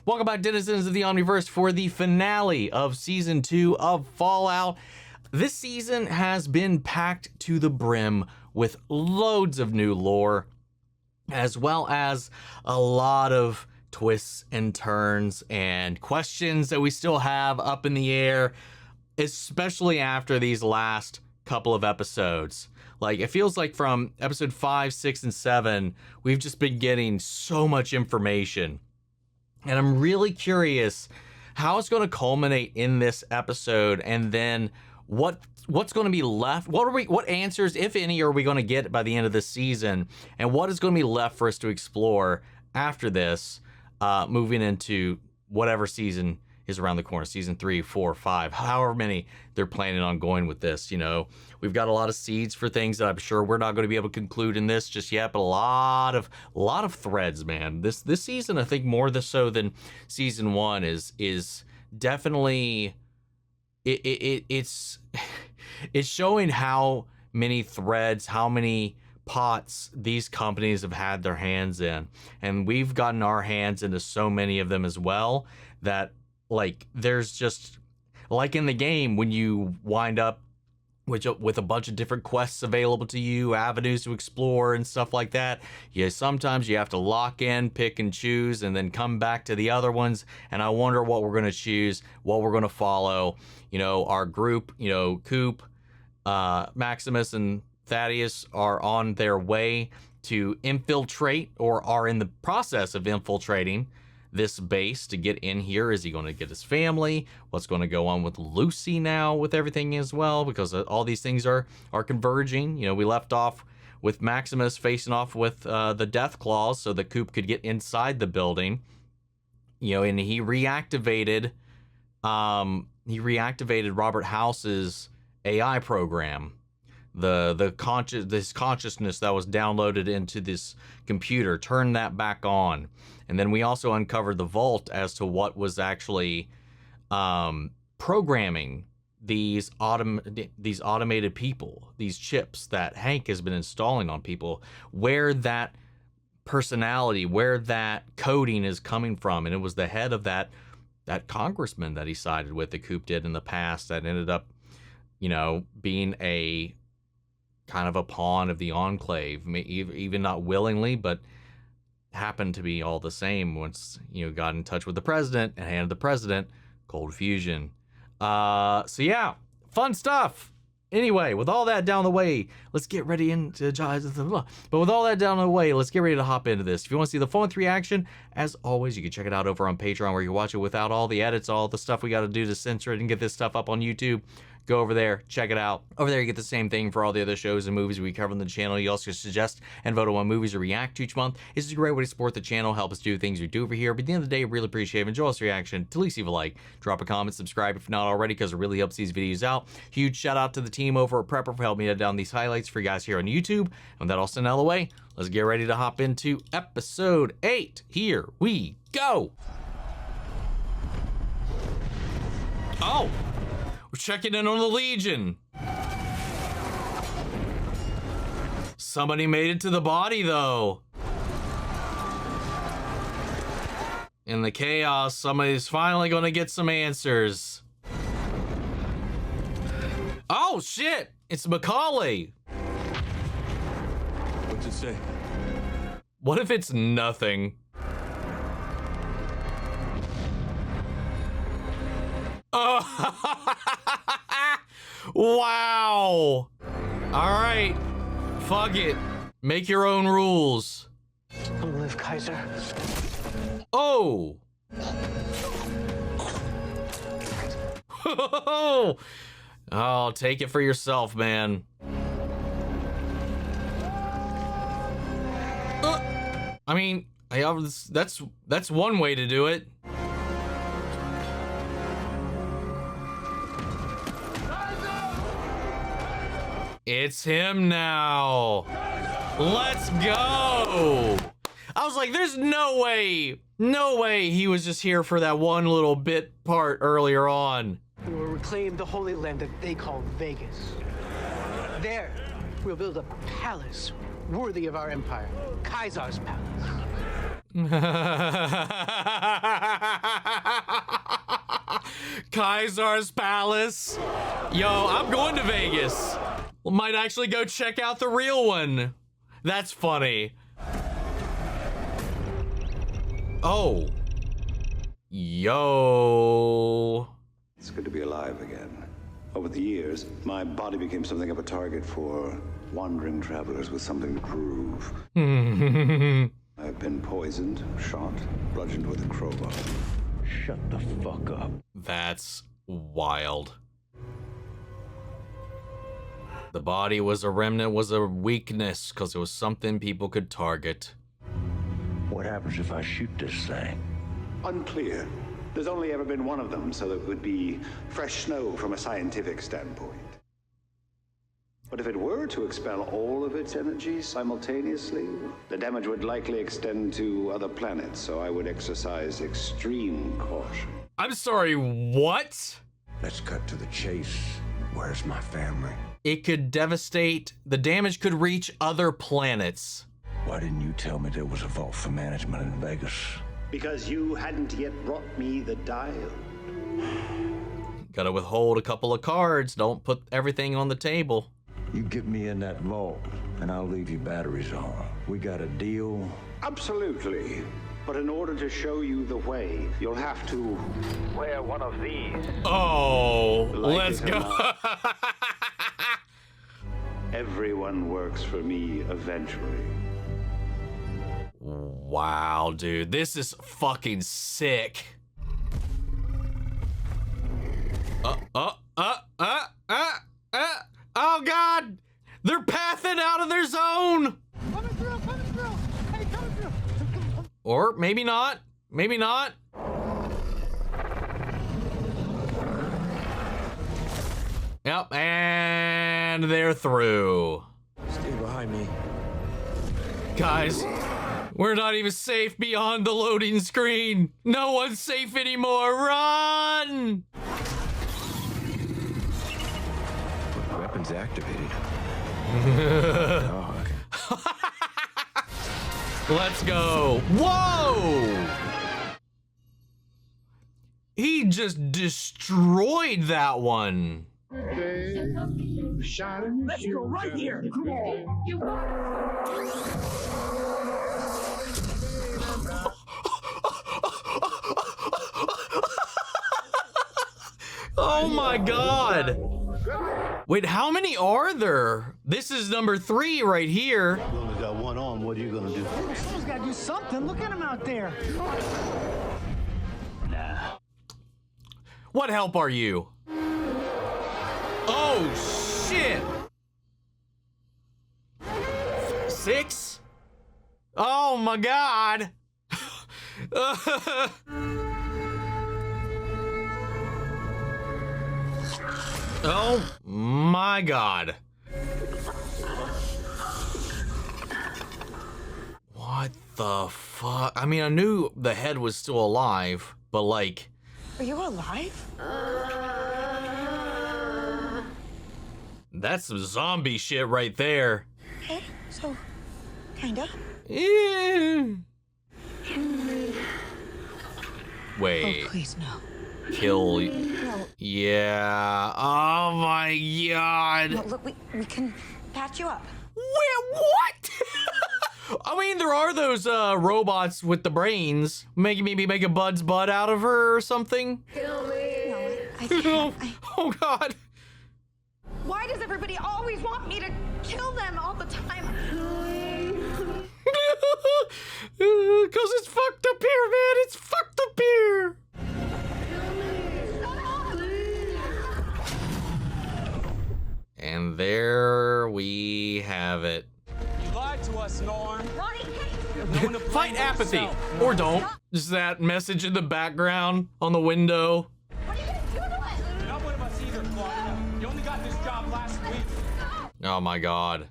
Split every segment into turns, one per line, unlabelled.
Welcome back, denizens of the Omniverse, for the finale of Season 2 of Fallout. This season has been packed to the brim with loads of new lore, as well as a lot of twists and turns and questions that we still have up in the air, especially after these last couple of episodes. Like, it feels like from episode 5, 6, and 7, we've just been getting so much information. And I'm really curious how it's going to culminate in this episode, and then what's going to be left. What answers, if any, are we going to get by the end of the season, and what is going to be left for us to explore after this, moving into whatever season is around the corner, season 3, 4, 5, however many they're planning on going with this. You know, we've got a lot of seeds for things that I'm sure we're not going to be able to conclude in this just yet, but a lot of threads, man. This season, I think more so than season 1, is definitely it's showing how many threads, how many pots these companies have had their hands in, and we've gotten our hands into so many of them as well, that like there's just, like in the game, when you wind up with a bunch of different quests available to you, avenues to explore and stuff like that, sometimes you have to lock in, pick and choose, and then come back to the other ones. And I wonder what we're going to choose, what we're going to follow. You know, our group, you know, Coop, Maximus, and Thaddeus are on their way to infiltrate, or are in the process of infiltrating this base to get in here. Is he going to get his family? What's going to go on with Luzzi now with everything as well? Because all these things are converging. You know, we left off with Maximus facing off with the Death Claws so that Coop could get inside the building. You know, and he reactivated Robert House's AI program. This consciousness that was downloaded into this computer, turned that back on. And then we also uncovered the vault as to what was actually programming these automated people, these chips that Hank has been installing on people, where that personality, where that coding is coming from. And it was the head of that congressman that he sided with, that Coop did in the past, that ended up, you know, being a kind of a pawn of the Enclave, even not willingly, but happened to be all the same once, you know, got in touch with the president and handed the president cold fusion. So yeah, fun stuff. Anyway, with all that down the way, let's get ready into but with all that down the way, let's get ready to hop into this. If you want to see the full reaction, as always, you can check it out over on Patreon, where you watch it without all the edits, all the stuff we got to do to censor it and get this stuff up on YouTube. Go over there, check it out. Over there, you get the same thing for all the other shows and movies we cover on the channel. You also suggest and vote on what movies to react to each month. It's a great way to support the channel, help us do things we do over here. But at the end of the day, I really appreciate it. Enjoy this reaction. To at least leave a like, drop a comment, subscribe if not already, because it really helps these videos out. Huge shout out to the team over at Prepper for helping me edit down these highlights for you guys here on YouTube. And with that all sent out of the way, let's get ready to hop into episode 8. Here we go. Oh! We're checking in on the Legion. Somebody made it to the body, though. In the chaos, somebody's finally gonna get some answers. Oh, shit! It's Macaulay!
What's it say?
What if it's nothing? Oh, wow. All right, fuck it. Make your own rules.
Long live Kaiser.
Oh. Oh, take it for yourself, man. I mean, that's one way to do it. It's him now. Let's go. I was like, there's no way he was just here for that one little bit part earlier on.
We will reclaim the Holy Land that they call Vegas. There, we'll build a palace worthy of our empire, Kaiser's palace.
Kaiser's Palace. Yo, I'm going to Vegas. Might actually go check out the real one. That's funny. Oh. Yo.
It's good to be alive again. Over the years, my body became something of a target for wandering travelers with something to prove. I've been poisoned, shot, bludgeoned with a crowbar.
Shut the fuck up.
That's wild. The body was a remnant, was a weakness, because it was something people could target.
What happens if I shoot this thing?
Unclear. There's only ever been one of them, so it would be fresh snow from a scientific standpoint. But if it were to expel all of its energy simultaneously, the damage would likely extend to other planets, so I would exercise extreme caution.
I'm sorry, what?
Let's cut to the chase. Where's my family?
It could devastate, the damage could reach other planets.
Why didn't you tell me there was a vault for management in Vegas?
Because you hadn't yet brought me the dial.
Gotta withhold a couple of cards, don't put everything on the table.
You get me in that vault, and I'll leave your batteries on. We got a deal?
Absolutely. But in order to show you the way, you'll have to wear one of these.
Oh,
Like
let's
it or
go.
not. Everyone works for me eventually.
Wow, dude, this is fucking sick. Oh God, they're pathing out of their zone.
Coming through, coming through. Hey, coming through.
Or maybe not, maybe not. Yep, and they're through.
Stay behind me.
Guys, we're not even safe beyond the loading screen. No one's safe anymore. Run!
Weapons activated. Dog.
Let's go. Whoa! He just destroyed that one.
Let's go right here. Come on.
Oh my God. Wait, how many are there? This is number 3 right here.
You only got one on. What are you gonna do?
Someone's got to do something. Look at him out there.
Nah.
What help are you? Oh, shit. 6? Oh my God. Oh my God. What the fuck? I mean, I knew the head was still alive, but like...
Are you alive?
That's some zombie shit right there.
Okay, so, kinda.
Yeah. Wait.
Oh, please, no.
Kill.
No,
Yeah. Oh my God.
no, look, we can patch you up.
Wait, what? I mean, there are those robots with the brains. Maybe make a Bud's butt out of her or something.
No, I
Oh,
can't.
oh God.
Why does everybody always want me to kill them all the time?
Because it's fucked up here, man. It's fucked up here. And there we have it.
You lied to us, Norm.
Fight apathy. Or don't. Just that message in the background on the window.
What are you gonna do to us?
You're not one of us either, Clark. You only got this job last week.
Oh my God.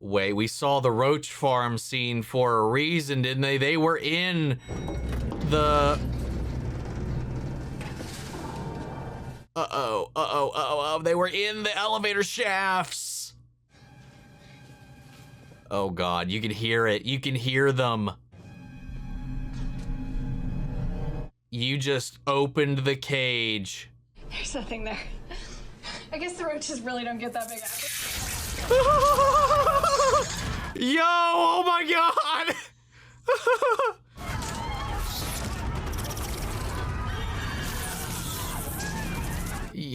Wait, we saw the roach farm scene for a reason, didn't they? They were in the... above. They were in the elevator shafts. Oh God, you can hear it. You can hear them. You just opened the cage.
There's nothing there. I guess the roaches really don't get that big after.
Yo, oh my God.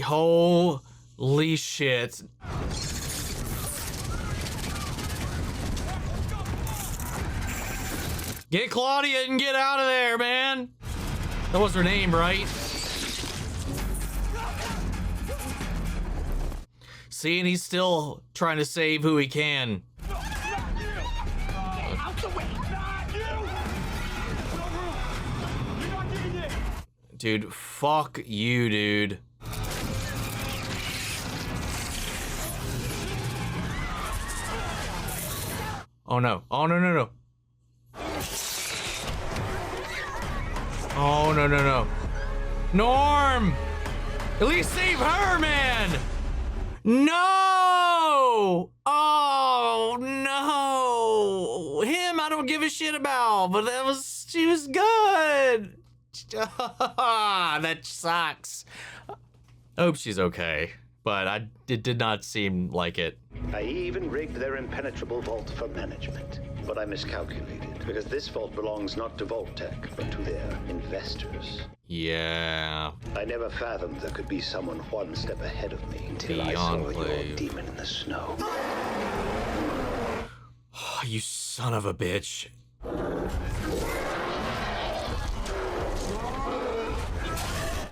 Holy shit. Get Claudia and get out of there, man. That was her name, right? See, and he's still trying to save who he can. Dude, fuck you, dude. Oh no. Oh no, no, no. Oh no, no, no. Norm! At least save her, man! No! Oh no! Him I don't give a shit about, but she was good. That sucks. I hope she's okay, but it did not seem like it.
I even rigged their impenetrable vault for management, but I miscalculated because this vault belongs not to Vault Tech, but to their investors.
Yeah.
I never fathomed there could be someone one step ahead of me until I saw your demon in the snow.
Oh, you son of a bitch.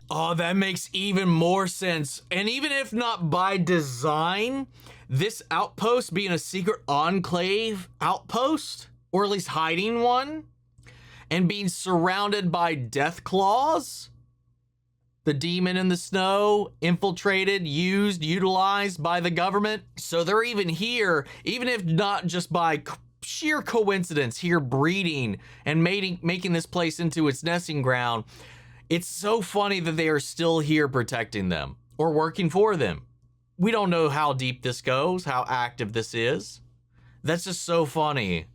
Oh, that makes even more sense. And even if not by design, this outpost being a secret enclave outpost, or at least hiding one, and being surrounded by death claws, the demon in the snow, infiltrated, used, utilized by the government. So they're even here, even if not just by sheer coincidence, here breeding and making this place into its nesting ground. It's so funny that they are still here protecting them or working for them. We don't know how deep this goes, how active this is. That's just so funny.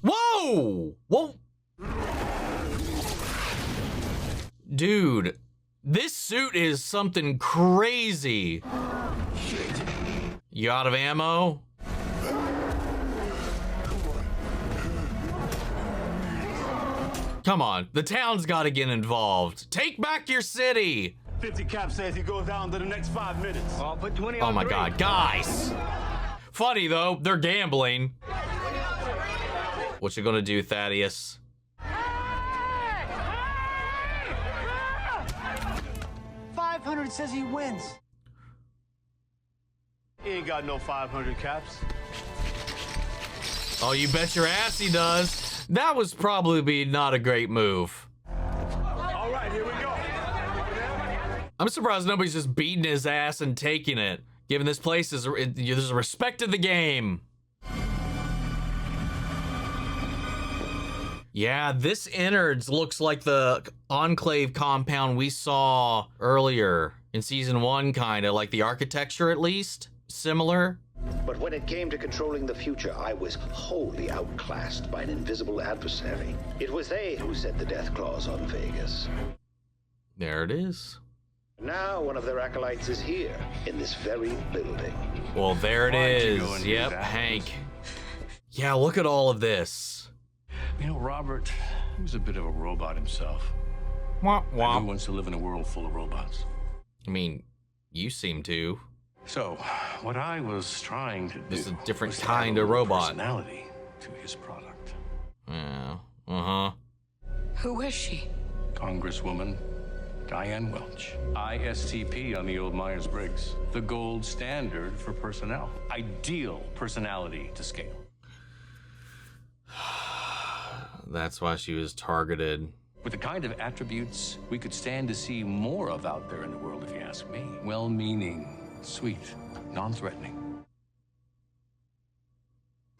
Whoa! Whoa! Dude, this suit is something crazy. You out of ammo? Come on, the town's got to get involved. Take back your city.
50 cap says he goes down to the next 5 minutes.
I'll put 20
Oh
on
my
3.
God, guys. Funny though, they're gambling. What you gonna do, Thaddeus?
500 says he wins.
He ain't got no 500 caps.
Oh, you bet your ass he does. That was probably not a great move.
All right, here we go.
I'm surprised nobody's just beating his ass and taking it. Given this place there's a respect to the game. Yeah, this innards looks like the Enclave compound we saw earlier in season 1, kind of like the architecture at least. Similar.
But when it came to controlling the future, I was wholly outclassed by an invisible adversary. It was they who set the death claws on Vegas.
There it is.
Now one of their acolytes is here, in this very building.
Well, there it is. Yep, Hank. Yeah, look at all of this.
You know, Robert, he was a bit of a robot himself.
Womp
He
womp.
wants to live in a world full of robots.
I mean, you seem to.
So, what I was trying to do
It's a different
was to
kind
add a
of
little
robot.
personality to his product.
Yeah. Uh-huh.
Who is she?
Congresswoman Diane Welch, ISTP on the old Myers-Briggs, the gold standard for personnel. Ideal personality to scale.
That's why she was targeted.
With the kind of attributes we could stand to see more of out there in the world, if you ask me. Well-meaning, sweet, non-threatening.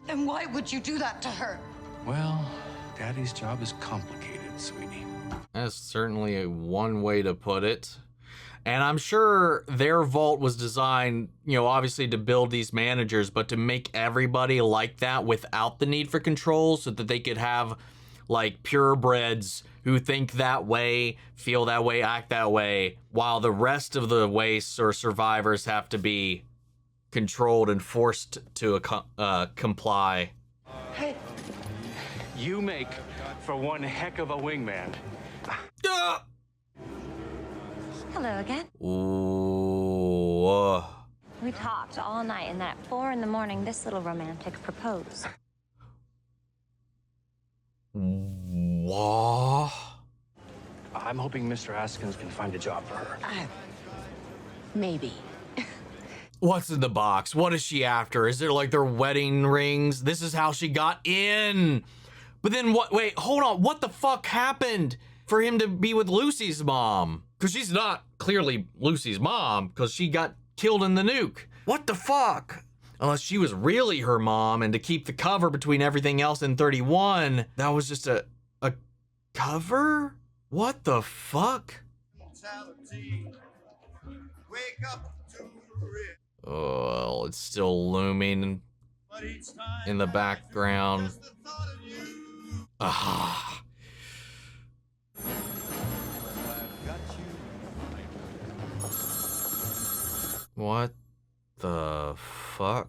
Then why would you do that to her?
Well, Daddy's job is complicated, sweetie.
That's certainly one way to put it. And I'm sure their vault was designed, you know, obviously to build these managers, but to make everybody like that without the need for control, so that they could have like purebreds who think that way, feel that way, act that way, while the rest of the wastes or survivors have to be controlled and forced to comply.
Hey, you make for one heck of a wingman.
Hello again.
Ooh.
We talked all night, and then at 4 in the morning, this little romantic proposed.
What?
I'm hoping Mr. Haskins can find a job for her.
Maybe.
What's in the box? What is she after? Is it like their wedding rings? This is how she got in. But then what? Wait, hold on. What the fuck happened for him to be with Lucy's mom? Because she's not clearly Lucy's mom, because she got killed in the nuke. What the fuck? Unless she was really her mom, and to keep the cover between everything else in 31, that was just a cover? What the fuck? Oh, it's still looming in the background. Ah. What the fuck?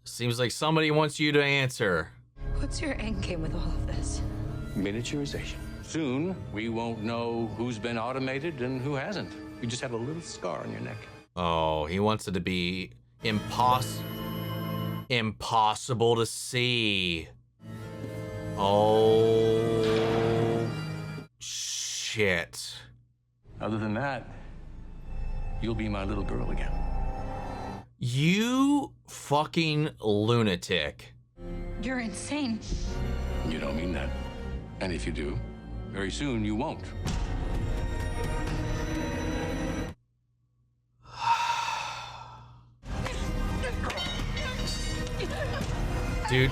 Seems like somebody wants you to answer.
What's your end game with all of this?
Miniaturization. Soon, we won't know who's been automated and who hasn't. You just have a little scar on your neck.
Oh, he wants it to be impossible to see. Oh, shit.
Other than that, you'll be my little girl again.
You fucking lunatic.
You're insane.
You don't mean that. And if you do, very soon you won't. Dude.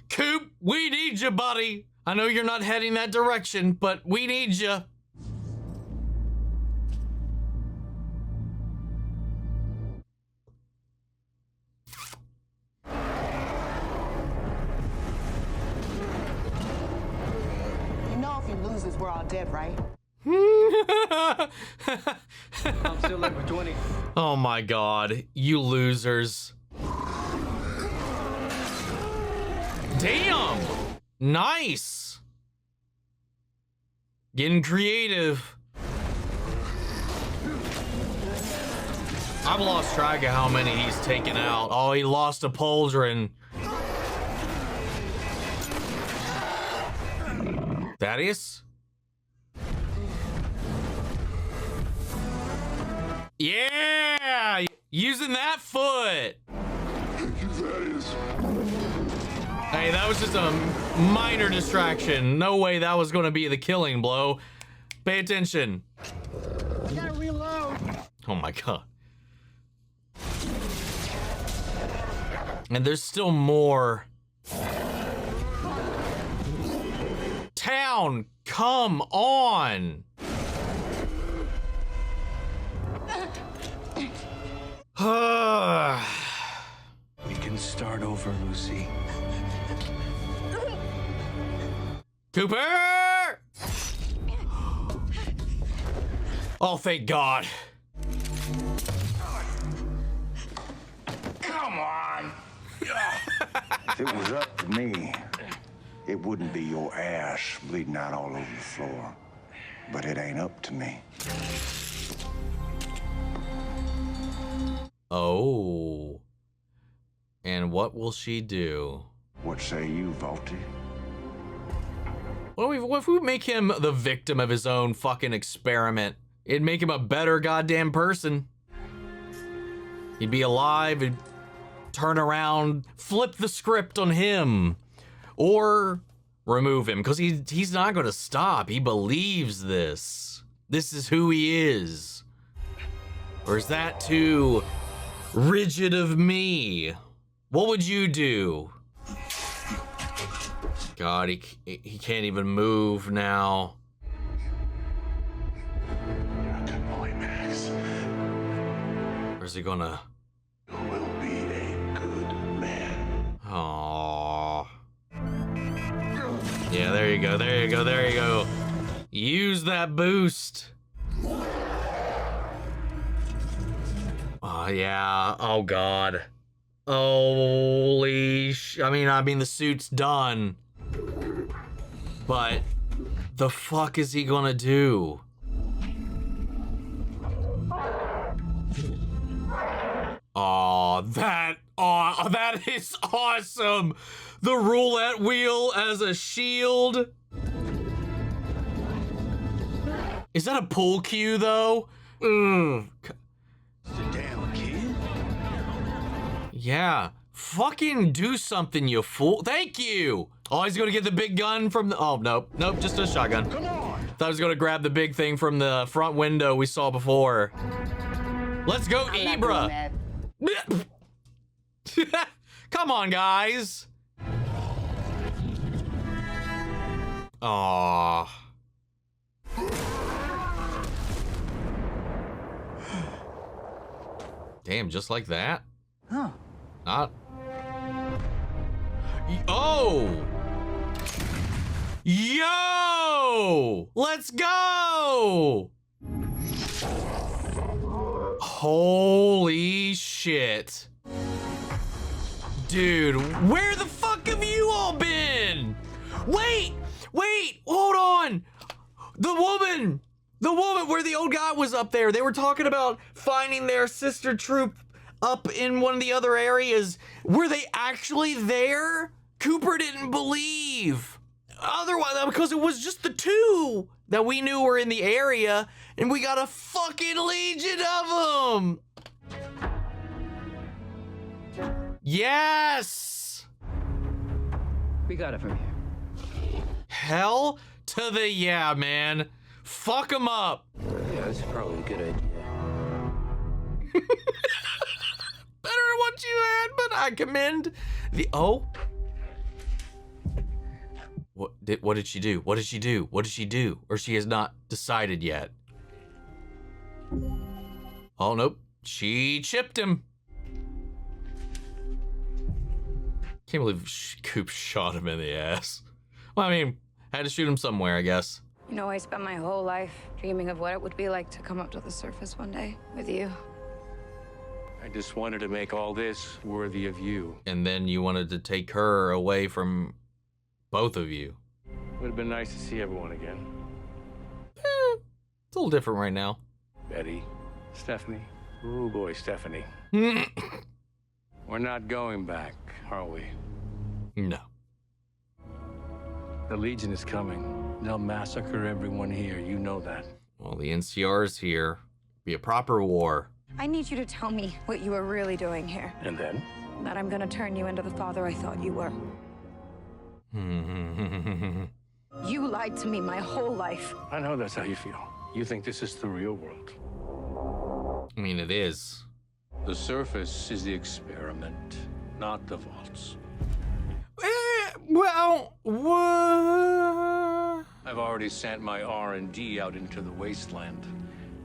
Coop, we need you, buddy. I know you're not heading that direction, but we need you.
We're all dead, right?
I'm still left with 20.
Oh my god, you losers. Damn! Nice! Getting creative. I've lost track of how many he's taken out. Oh, he lost a Pauldron. Thaddeus? Yeah! Using that foot! Hey, that was just a minor distraction. No way that was going to be the killing blow. Pay attention.
You gotta reload.
Oh my god. And there's still more. Town, come on!
We can start over, Lucy.
Cooper! Oh, thank God.
Come on! If it was up to me, it wouldn't be your ass bleeding out all over the floor. But it ain't up to me.
Oh. And what will she do?
What say you, Volty?
What if we make him the victim of his own fucking experiment? It'd make him a better goddamn person. He'd be alive, and turn around, flip the script on him. Or remove him, because he's not going to stop. He believes this. This is who he is. Or is that too rigid of me? What would you do? God, he can't even move now.
You're a good boy, Max.
Or is he gonna...
You will be a good man.
Aww. Yeah, there you go, there you go, there you go. Use that boost. Oh, yeah. Oh, God. Holy I mean, the suit's done. But the fuck is he gonna do? Oh, that is awesome. The roulette wheel as a shield. Is that a pool cue though? Damn
kid.
Yeah. Fucking do something, you fool. Thank you. Oh, he's gonna get the big gun from the... Oh, nope. Nope, just a shotgun. Come on. Thought I was gonna grab the big thing from the front window we saw before. Let's go, Ibra. Come on, guys. Aww. Damn, just like that?
Huh.
Not. Oh! Yo! Let's go! Holy shit. Dude, where the fuck have you all been? Wait, hold on. The woman where the old guy was up there. They were talking about finding their sister troop up in one of the other areas. Were they actually there? Cooper didn't believe. Otherwise, because it was just the two that we knew were in the area, and we got a fucking legion of them. Yes.
We got it from here.
Hell to the yeah, man. Fuck them up.
Yeah, that's probably a good idea.
Better than what you had, but I commend the... Oh. What did she do? What did she do? What did she do? Or she has not decided yet. Oh, nope. She chipped him. Can't believe Coop shot him in the ass. Well, I mean, had to shoot him somewhere, I guess.
You know, I spent my whole life dreaming of what it would be like to come up to the surface one day with you.
I just wanted to make all this worthy of you.
And then you wanted to take her away from both of you.
Would have been nice to see everyone again.
It's a little different right now.
Betty, Stephanie. Ooh, boy, Stephanie. We're not going back, are we?
No.
The Legion is coming. They'll massacre everyone here. You know that.
Well, the NCR's here. Be a proper war.
I need you to tell me what you were really doing here.
And then?
That I'm gonna turn you into the father I thought you were. You lied to me my whole life.
I know that's how you feel. You think this is the real world.
I mean, it is.
The surface is the experiment, not the vaults.
Well, what?
I've already sent my R&D out into the wasteland.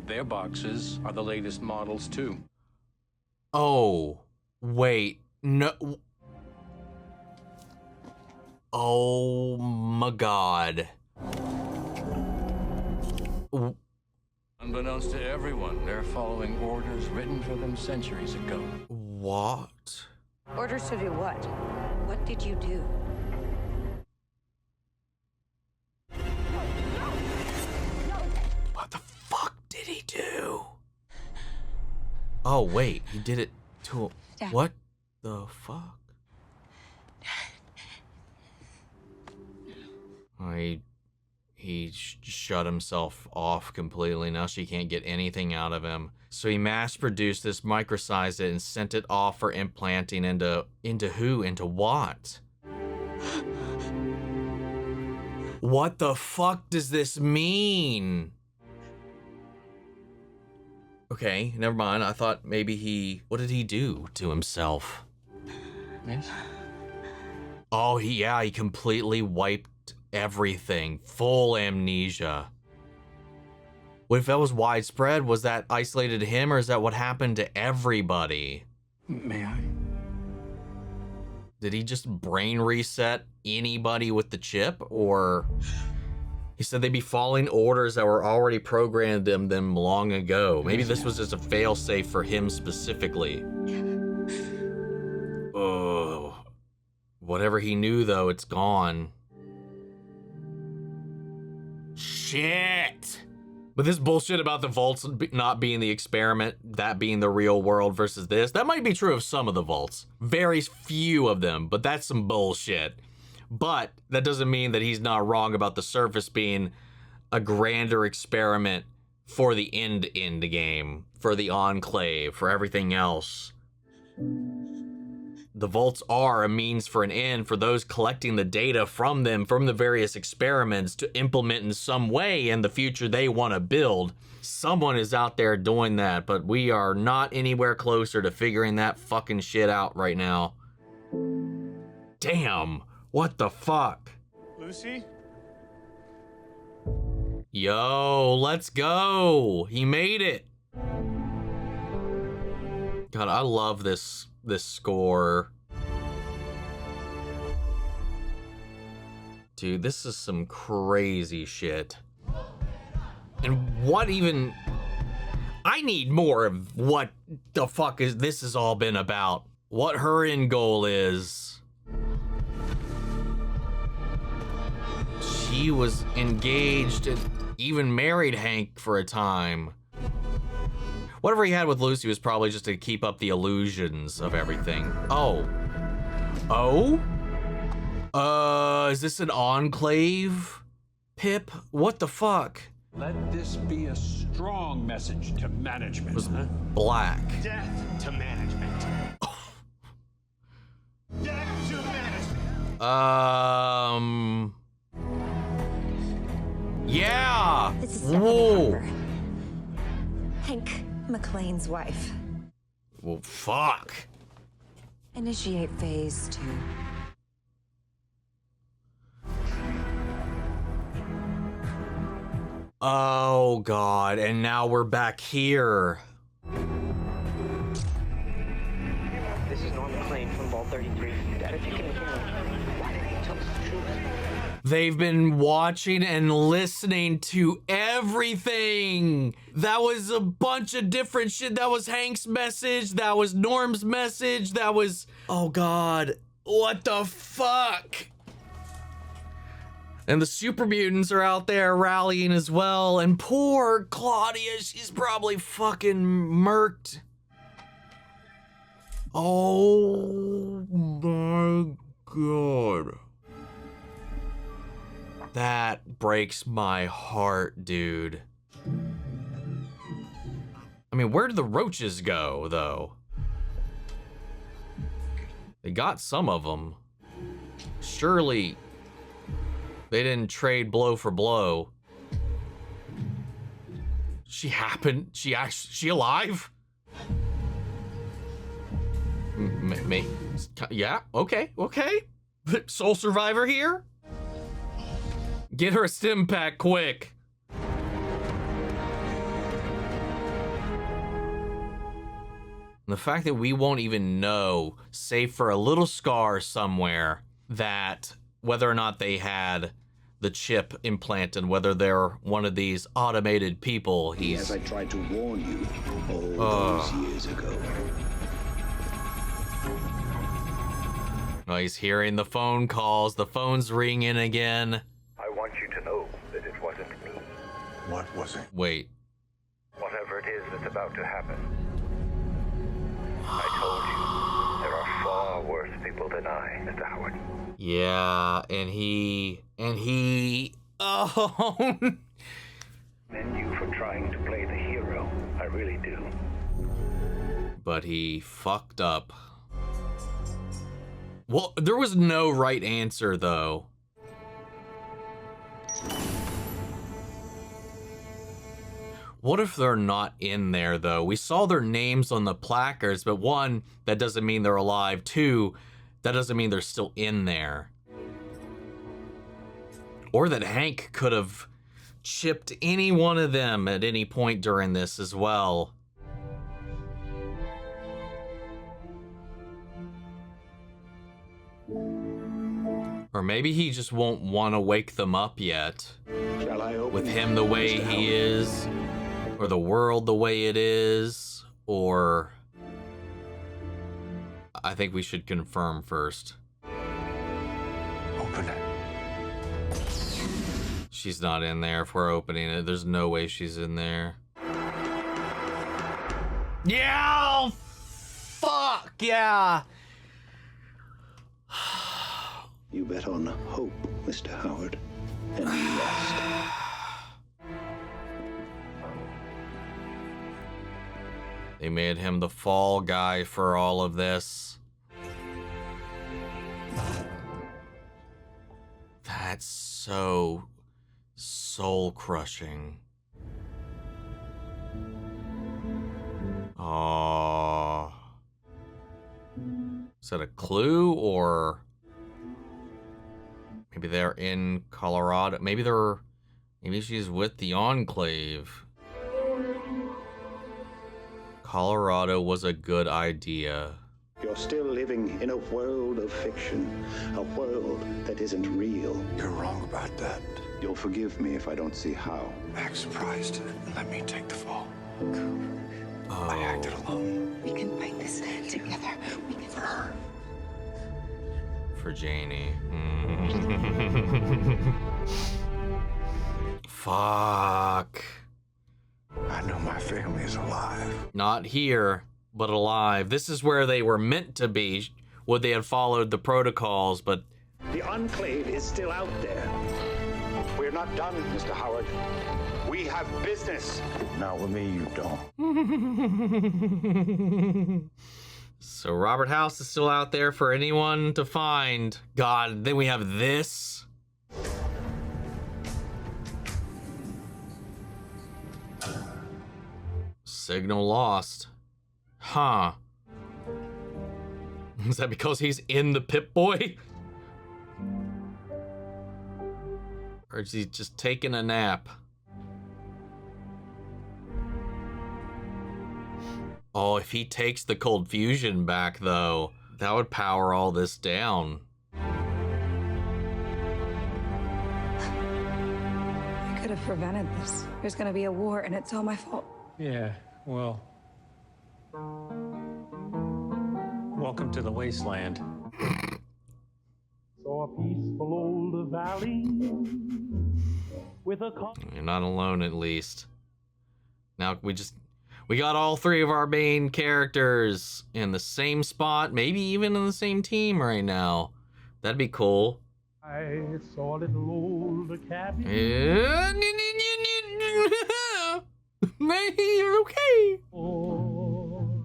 Their boxes are the latest models, too.
Oh, wait. No. Oh, my God.
Unbeknownst to everyone, they're following orders written for them centuries ago.
What?
Orders to do what? What did you do?
What the fuck did he do? Oh, wait. He did it to...
Dad.
What the fuck? He shut himself off completely. Now she can't get anything out of him. So he mass-produced this, microsized it, and sent it off for implanting into who? Into what? What the fuck does this mean? Okay, never mind. I thought maybe he... What did he do to himself?
Yes?
Oh, he completely wiped everything. Full amnesia. What if that was widespread? Was that isolated to him, or is that what happened to everybody?
May I?
Did he just brain reset anybody with the chip, or... He said they'd be following orders that were already programmed in them long ago. Maybe this was just a failsafe for him specifically. Oh, whatever he knew, though, it's gone. Shit. But this bullshit about the vaults not being the experiment, that being the real world versus this, that might be true of some of the vaults. Very few of them, but that's some bullshit. But that doesn't mean that he's not wrong about the surface being a grander experiment for the end game, for the Enclave, for everything else. The vaults are a means for an end for those collecting the data from them, from the various experiments, to implement in some way in the future they want to build. Someone is out there doing that, but we are not anywhere closer to figuring that fucking shit out right now. Damn. What the fuck?
Lucy?
Yo, let's go. He made it. God, I love this score. Dude, this is some crazy shit. And what even... I need more of what the fuck is this has all been about. What her end goal is. She was engaged and even married Hank for a time. Whatever he had with Lucy was probably just to keep up the illusions of everything. Oh. Is this an Enclave? Pip? What the fuck?
Let this be a strong message to management.
It was black.
Death to management. Death to management.
Yeah.
This is
Whoa.
Harper. Hank MacLean's wife.
Well, fuck.
Initiate phase 2.
Oh, God. And now we're back here.
This is Norman MacLean from Vault 33. Dad, if you can hear me, why didn't you tell us the truth?
They've been watching and listening to everything. That was a bunch of different shit. That was Hank's message. That was Norm's message. That was... Oh, God. What the fuck? And the super mutants are out there rallying as well. And poor Claudia, she's probably fucking murked. Oh, my God. That breaks my heart, dude. I mean, where did the roaches go, though? They got some of them. Surely they didn't trade blow for blow. She alive? Yeah, okay. Soul survivor here? Get her a stim pack quick. And the fact that we won't even know, save for a little scar somewhere, that whether or not they had the chip implanted, whether they're one of these automated people,
As I tried to warn you all those years ago.
Oh, he's hearing the phone calls. The phone's ringing again.
I want you to know that it wasn't me.
What was it?
Wait.
Whatever it is that's about to happen. I told you, there are far worse people than I, Mr. Howard.
Yeah, and he... Oh.
Commend you for trying to play the hero. I really do.
But he fucked up. Well, there was no right answer, though. What if they're not in there, though? We saw their names on the placards, but one, that doesn't mean they're alive. Two, That doesn't mean they're still in there. Or that Hank could have chipped any one of them at any point during this as well. Or maybe he just won't want to wake them up yet.
Shall I open
with him the way he is, or the world the way it is, or... I think we should confirm first.
Open it.
She's not in there if we're opening it. There's no way she's in there. Yeah! Fuck yeah!
You bet on hope, Mr. Howard, and you lost.
They made him the fall guy for all of this. That's so soul-crushing. Oh. Is that a clue, or... Maybe they're in Colorado. Maybe she's with the Enclave. Colorado was a good idea.
You're still living in a world of fiction, a world that isn't real.
You're wrong about that.
You'll forgive me if I don't see how.
Act surprised and let me take the fall.
Oh.
I acted alone.
We can fight this together. We can.
For her.
For Janey. Fuck.
I know my family is alive.
Not here, but alive. This is where they were meant to be. Would they have followed the protocols, but...
The Enclave is still out there. We're not done, Mr. Howard. We have business.
Not with me, you don't.
So Robert House is still out there for anyone to find. God, then we have this. Signal lost. Huh. Is that because he's in the Pip-Boy? Or is he just taking a nap? Oh, if he takes the cold fusion back, though, that would power all this down.
I could have prevented this. There's gonna be a war, and it's all my fault.
Yeah, well... Welcome to the wasteland.
Saw a peaceful old valley with a...
You're not alone, at least. Now, we got all three of our main characters in the same spot, maybe even in the same team right now. That'd be cool.
I saw a little old cabin.
You're okay.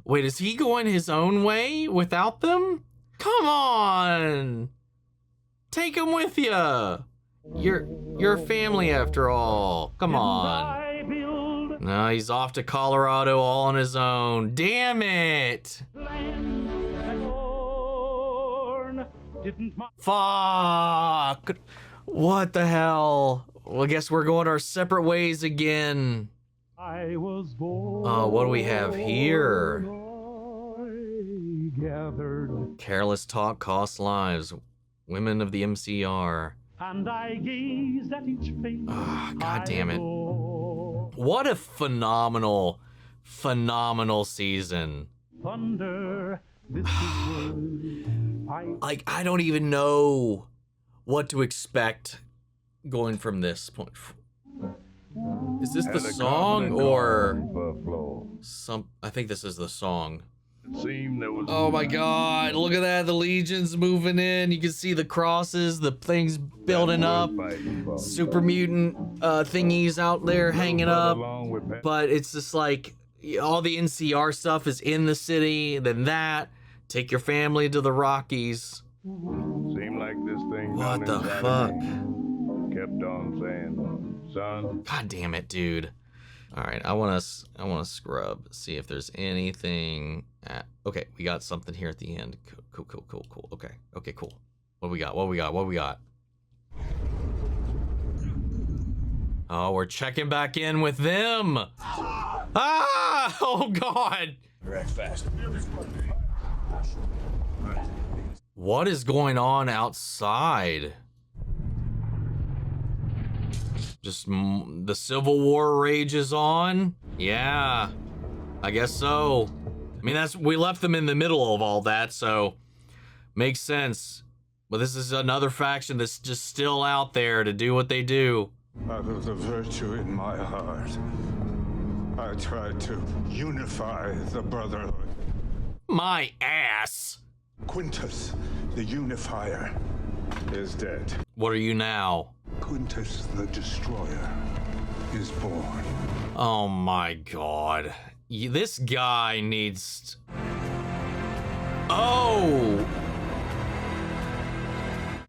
Wait, is he going his own way without them? Come on. Take him with you. You're family after all. Come on. No, he's off to Colorado all on his own. Damn it. Fuck. What the hell? Well, I guess we're going our separate ways again. What do we have here? Careless talk costs lives. Women of the MCR.
And I gazed at each face.
God damn it. What a phenomenal season.
Thunder, this
like, I don't even know what to expect going from this point. Is this the song or I think this is the song. Oh my God, look at that. The Legion's moving in. You can see the crosses, the things building up. Super mutant thingies out there hanging up. But it's just like all the NCR stuff is in the city. Then that. Take your family to the Rockies.
Seemed like this thing.
What the fuck?
Kept on saying, son.
God damn it, dude. All right, I want to scrub, see if there's anything. Okay, we got something here at the end. Cool. Okay, cool. What we got? Oh, we're checking back in with them. Ah! Oh God!
React fast.
What is going on outside? Just the Civil War rages on? Yeah, I guess so. I mean, we left them in the middle of all that, so makes sense. But this is another faction that's just still out there to do what they do.
Out of the virtue in my heart, I tried to unify the Brotherhood.
My ass.
Quintus, the unifier, is dead.
What are you now?
Quintus, the destroyer, is born.
Oh my God. This guy needs...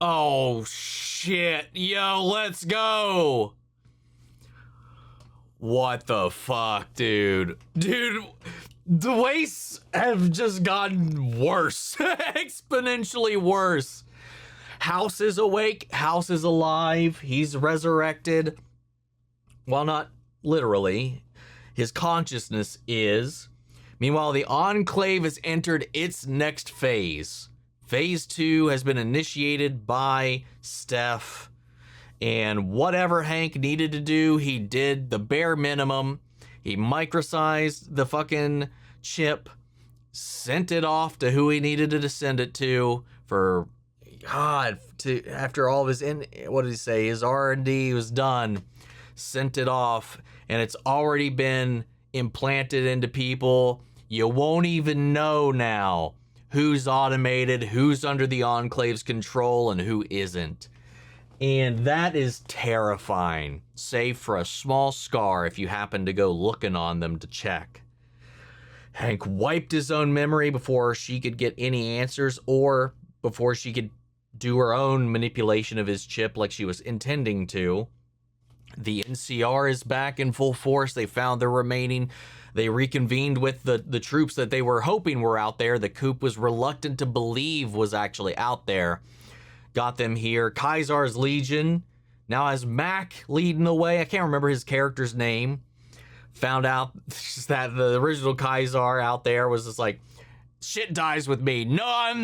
Oh shit. Yo, let's go. What the fuck, dude? Dude, the wastes have just gotten worse. Exponentially worse. House is awake. House is alive. He's resurrected. Well, not literally. His consciousness is. Meanwhile, the Enclave has entered its next phase. Phase 2 has been initiated by Steph. And whatever Hank needed to do, he did the bare minimum. He microsized the fucking chip, sent it off to who he needed to send it to for... God, after all of his, what did he say? His R&D was done, sent it off, and it's already been implanted into people. You won't even know now who's automated, who's under the Enclave's control, and who isn't. And that is terrifying, save for a small scar if you happen to go looking on them to check. Hank wiped his own memory before she could get any answers, or before she could do her own manipulation of his chip like she was intending to. The NCR is back in full force. They found their remaining. They reconvened with the troops that they were hoping were out there. The Coop was reluctant to believe was actually out there. Got them here. Kaisar's Legion now has Mac leading the way. I can't remember his character's name. Found out that the original Kaisar out there was just like, shit dies with me. No, I'm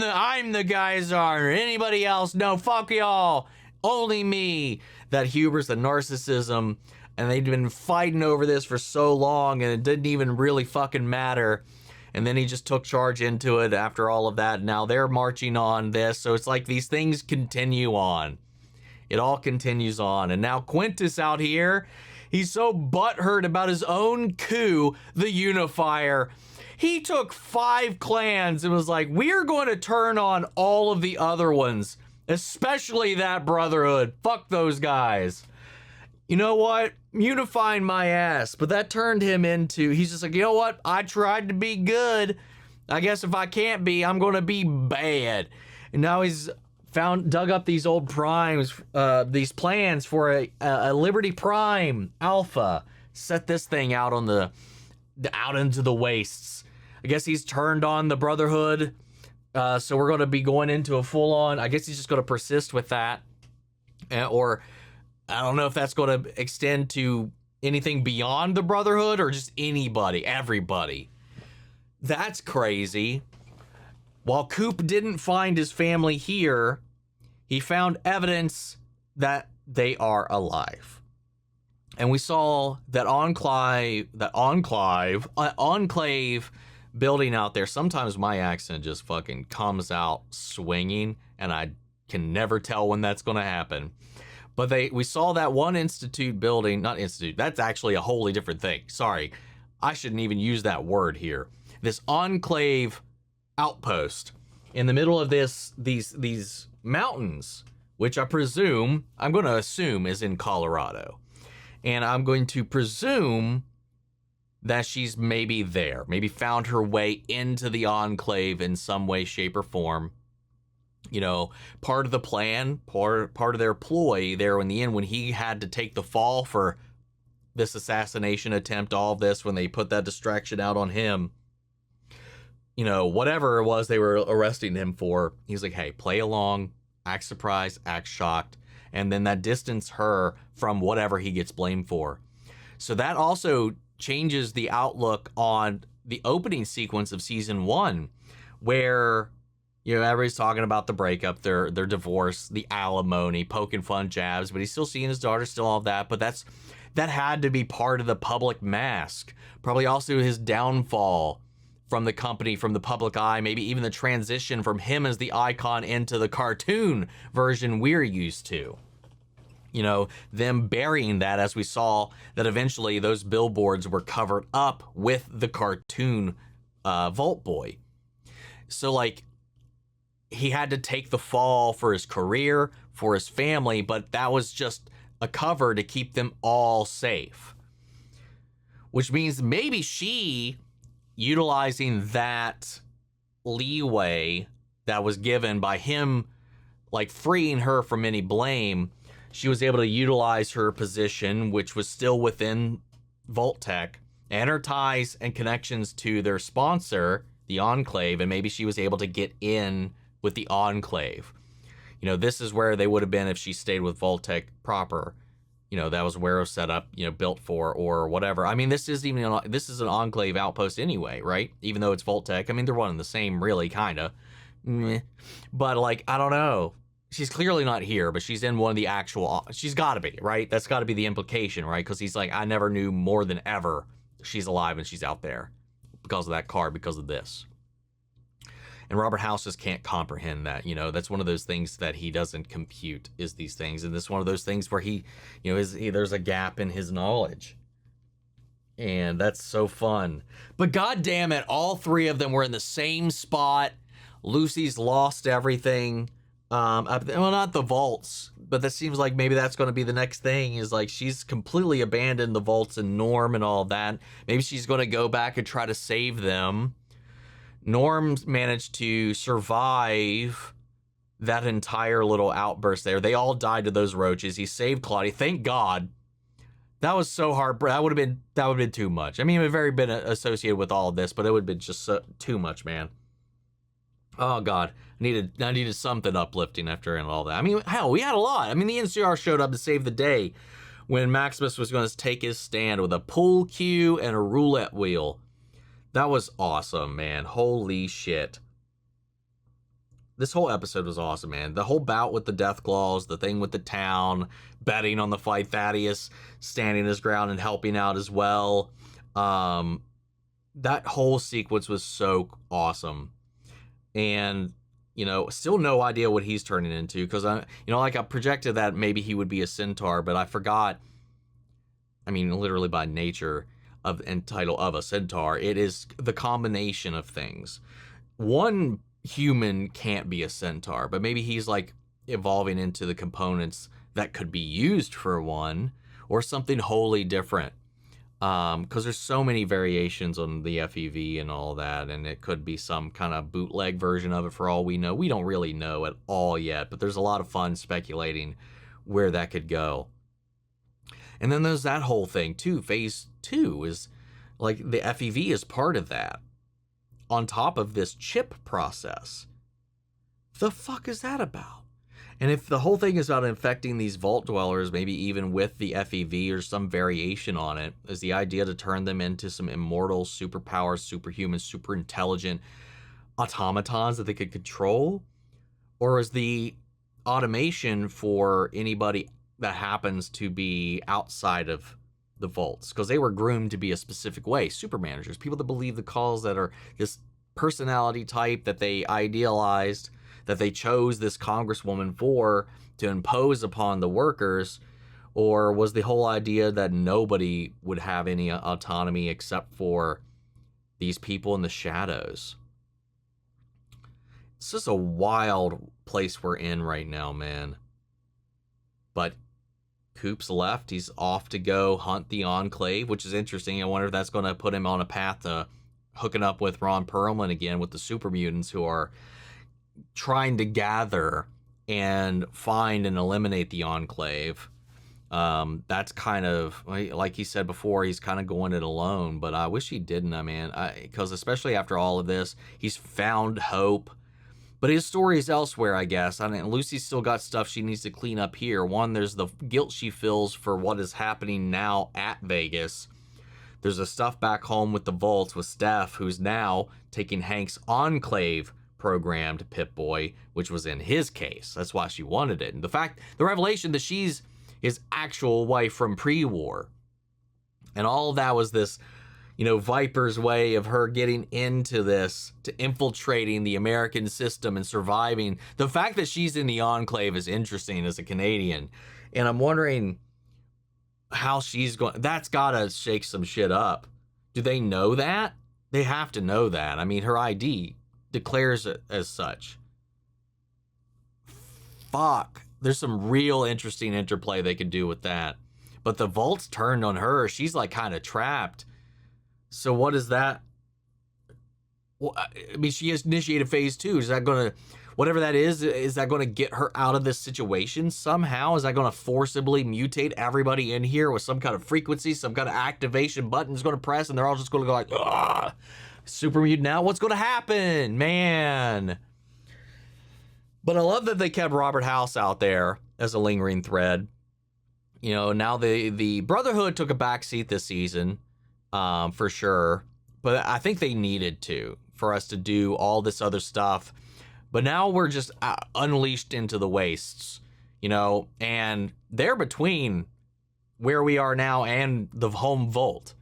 the Kaisar. Anybody else? No, fuck y'all. Only me. That hubris, the narcissism, and they'd been fighting over this for so long, and it didn't even really fucking matter. And then he just took charge into it after all of that. Now they're marching on this, so it's like these things continue on. It all continues on. And now Quintus out here, he's so butthurt about his own coup, the Unifier. He took 5 clans and was like, we're going to turn on all of the other ones, especially that Brotherhood. Fuck those guys. You know what? Unifying my ass. But that turned him into, he's just like, you know what? I tried to be good. I guess if I can't be, I'm going to be bad. And now he's dug up these old primes, these plans for a Liberty Prime Alpha. Set this thing out on out into the wastes. I guess he's turned on the Brotherhood. So we're going to be going into a full-on, I guess he's just going to persist with that. Or I don't know if that's going to extend to anything beyond the Brotherhood or just anybody, everybody. That's crazy. While Coop didn't find his family here, he found evidence that they are alive. And we saw that enclave building out there. Sometimes my accent just fucking comes out swinging, and I can never tell when that's going to happen. But we saw that one institute building, not institute, that's actually a wholly different thing. Sorry, I shouldn't even use that word here. This enclave outpost in the middle of these mountains, which I'm going to assume is in Colorado. And I'm going to presume that she's maybe there, maybe found her way into the enclave in some way, shape, or form. You know, part of the plan, part of their ploy there in the end when he had to take the fall for this assassination attempt, all of this, when they put that distraction out on him, you know, whatever it was they were arresting him for, he's like, hey, play along, act surprised, act shocked, and then that distance her from whatever he gets blamed for. So that also changes the outlook on the opening sequence of season 1, where, you know, everybody's talking about the breakup, their divorce, the alimony, poking fun jabs, but he's still seeing his daughter, still all of that. But that had to be part of the public mask. Probably also his downfall from the company, from the public eye, maybe even the transition from him as the icon into the cartoon version we're used to. You know, them burying that, as we saw that eventually those billboards were covered up with the cartoon Vault Boy. So, like, he had to take the fall for his career, for his family, but that was just a cover to keep them all safe. Which means maybe she, utilizing that leeway that was given by him, like freeing her from any blame, she was able to utilize her position, which was still within Vault-Tec, and her ties and connections to their sponsor, the Enclave, and maybe she was able to get in with the Enclave. You know, this is where they would have been if she stayed with Vault-Tec proper. You know, that was where it was set up, you know, built for, or whatever. I mean, this is an Enclave outpost anyway, right? Even though it's Vault-Tec. I mean, they're one and the same, really, kind of. But, like, I don't know. She's clearly not here, but she's in one of the actual... She's got to be, right? That's got to be the implication, right? Because he's like, I never knew more than ever she's alive and she's out there because of that card, because of this. And Robert House just can't comprehend that, you know. That's one of those things that he doesn't compute, is these things. And this is one of those things where he, you know, there's a gap in his knowledge. And that's so fun. But god damn it, all three of them were in the same spot. Lucy's lost everything. Well, not the vaults, but that seems like maybe that's going to be the next thing, is like she's completely abandoned the vaults and Norm and all that. Maybe she's going to go back and try to save them. Norm managed to survive that entire little outburst there. They all died to those roaches. He saved Claudia. Thank God. That was so hard. That would have been too much. I mean, it would have very been associated with all of this, but it would have been just too much, man. Oh God, I needed something uplifting after and all that. I mean, hell, we had a lot. I mean, the NCR showed up to save the day when Maximus was going to take his stand with a pool cue and a roulette wheel. That was awesome, man. Holy shit. This whole episode was awesome, man. The whole bout with the Deathclaws, the thing with the town, betting on the fight, Thaddeus standing his ground and helping out as well. That whole sequence was so awesome. And, you know, still no idea what he's turning into, because I projected that maybe he would be a centaur, but I forgot. I mean, literally by nature and title of a centaur, it is the combination of things. One human can't be a centaur, but maybe he's like evolving into the components that could be used for one, or something wholly different. Because there's so many variations on the FEV and all that, and it could be some kind of bootleg version of it for all we know. We don't really know at all yet, but there's a lot of fun speculating where that could go. And then there's that whole thing too. Phase 2 is like the FEV is part of that, on top of this chip process. The fuck is that about? And if the whole thing is about infecting these vault dwellers, maybe even with the FEV or some variation on it, is the idea to turn them into some immortal, superpower, superhuman, super intelligent automatons that they could control? Or is the automation for anybody that happens to be outside of the vaults? Because they were groomed to be a specific way. Super managers, people that believe the calls, that are this personality type that they idealized, that they chose this congresswoman for to impose upon the workers? Or was the whole idea that nobody would have any autonomy except for these people in the shadows? It's just a wild place we're in right now, man. But Coop's left. He's off to go hunt the Enclave, which is interesting. I wonder if that's going to put him on a path to hooking up with Ron Perlman again, with the super mutants who are trying to gather and find and eliminate the Enclave. That's kind of, like he said before, he's kind of going it alone, but I wish he didn't, because especially after all of this, he's found hope. But his story is elsewhere, I guess. Lucy's still got stuff she needs to clean up here. One, there's the guilt she feels for what is happening now at Vegas. There's the stuff back home with the Vaults with Steph, who's now taking Hank's Enclave programmed Pip-Boy, which was in his case. That's why she wanted it. And the revelation that she's his actual wife from pre-war. And all of that was this, Viper's way of her getting into this, to infiltrating the American system and surviving. The fact that she's in the Enclave is interesting as a Canadian. And I'm wondering how she's going. That's got to shake some shit up. Do they know that? They have to know that. Her ID declares it as such. Fuck. There's some real interesting interplay they could do with that. But the Vault's turned on her. She's like kind of trapped. So what is that? Well, she has initiated phase 2. Is that going to, whatever that is that going to get her out of this situation somehow? Is that going to forcibly mutate everybody in here with some kind of frequency, some kind of activation button's going to press, and they're all just going to go like, ugh, super mutant now? What's going to happen, man? But I love that they kept Robert House out there as a lingering thread. Now the Brotherhood took a backseat this season, for sure. But I think they needed to, for us to do all this other stuff. But now we're just unleashed into the wastes, and they're between where we are now and the home vault.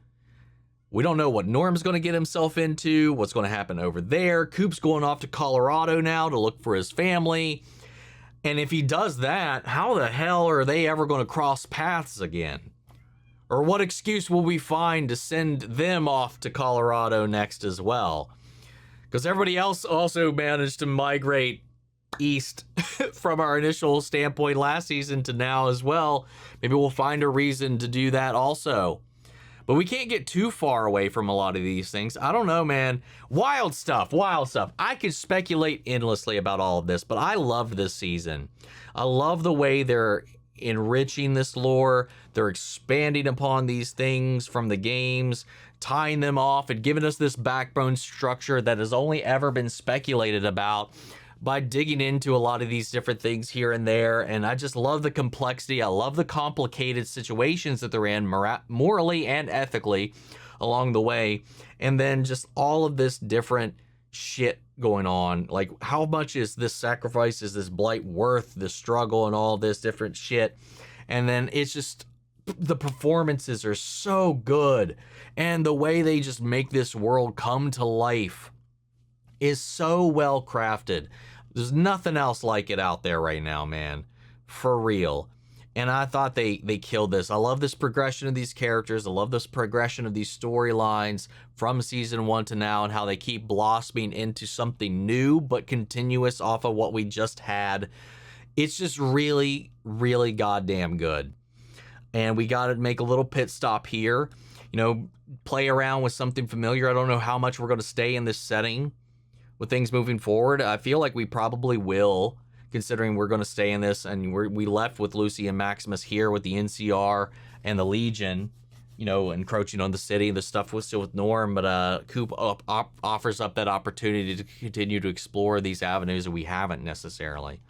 We don't know what Norm's going to get himself into, what's going to happen over there. Coop's going off to Colorado now to look for his family. And if he does that, how the hell are they ever going to cross paths again? Or what excuse will we find to send them off to Colorado next as well? Because everybody else also managed to migrate east from our initial standpoint last season to now as well. Maybe we'll find a reason to do that also. But we can't get too far away from a lot of these things. I don't know, man. Wild stuff. I could speculate endlessly about all of this, but I love this season. I love the way they're enriching this lore. They're expanding upon these things from the games, tying them off and giving us this backbone structure that has only ever been speculated about by digging into a lot of these different things here and there. And I just love the complexity. I love the complicated situations that they're in morally and ethically along the way. And then just all of this different shit going on. Like, how much is this sacrifice, is this blight worth the struggle and all this different shit? And then it's just, the performances are so good. And the way they just make this world come to life is so well crafted. There's nothing else like it out there right now, man. For real. And I thought they killed this. I love this progression of these characters. I love this progression of these storylines from season 1 to now, and how they keep blossoming into something new but continuous off of what we just had. It's just really, really goddamn good. And we got to make a little pit stop here. Play around with something familiar. I don't know how much we're going to stay in this setting with things moving forward. I feel like we probably will, considering we're going to stay in this, and we left with Lucy and Maximus here with the NCR and the Legion, encroaching on the city. The stuff was still with Norm, but Coop offers up that opportunity to continue to explore these avenues that we haven't necessarily.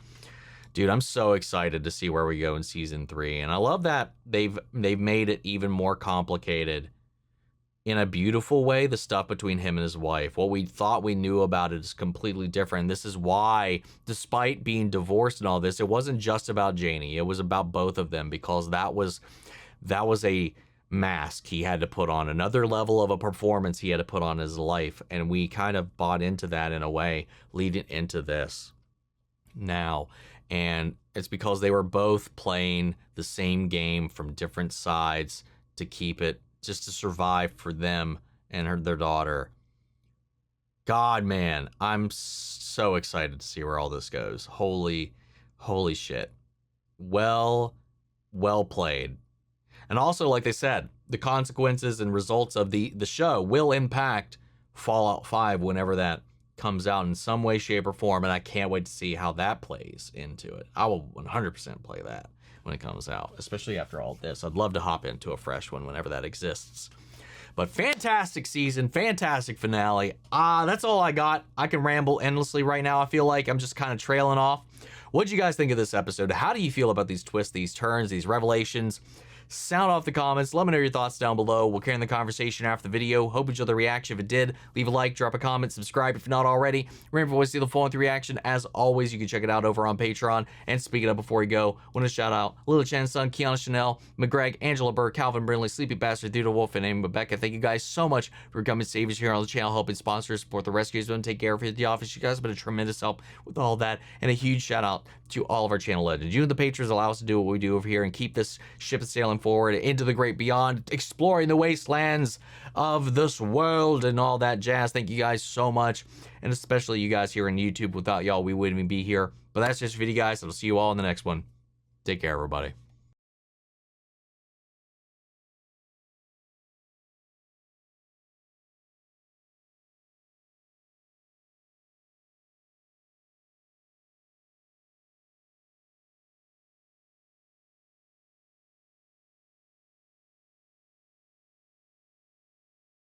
Dude, I'm so excited to see where we go in season 3, and I love that they've made it even more complicated in a beautiful way. The stuff between him and his wife, what we thought we knew about it is completely different. This is why, despite being divorced and all this, it wasn't just about Janey. It was about both of them, because that was a mask he had to put on, another level of a performance he had to put on his life, and we kind of bought into that in a way leading into this now. And it's because they were both playing the same game from different sides to keep it, just to survive for them and their daughter. God, man, I'm so excited to see where all this goes. Holy shit. Well played. And also, like they said, the consequences and results of the show will impact Fallout 5 whenever that comes out in some way, shape, or form, and I can't wait to see how that plays into it. I will 100% play that. when it comes out, especially after all this. I'd love to hop into a fresh one whenever that exists. But fantastic season, fantastic finale. That's all I got. I can ramble endlessly right now. I feel like I'm just kind of trailing off. What did you guys think of this episode? How do you feel about these twists, these turns, these revelations? Sound off the comments. Let me know your thoughts down below. We'll carry on the conversation after the video. Hope you enjoyed the reaction. If it did, leave a like, drop a comment, subscribe if you're not already. Remember, if you want to see the full-length reaction, as always, you can check it out over on Patreon. And speaking of before you go, want to shout out Little Chen's son, Kiana Chanel, McGreg, Angela Burr, Calvin Brinley, Sleepy Bastard, Duda Wolf, and Amy Rebecca. Thank you guys so much for becoming saviors here on the channel, helping sponsors, support the rescues, and take care of the office. You guys have been a tremendous help with all that. And a huge shout out to all of our channel legends. You and the patrons allow us to do what we do over here and keep this ship sailing forward into the great beyond, exploring the wastelands of this world and all that jazz. Thank you guys so much, and especially you guys here on YouTube. Without y'all, we wouldn't even be here. But that's just for you guys. I'll see you all in the next one. Take care, everybody.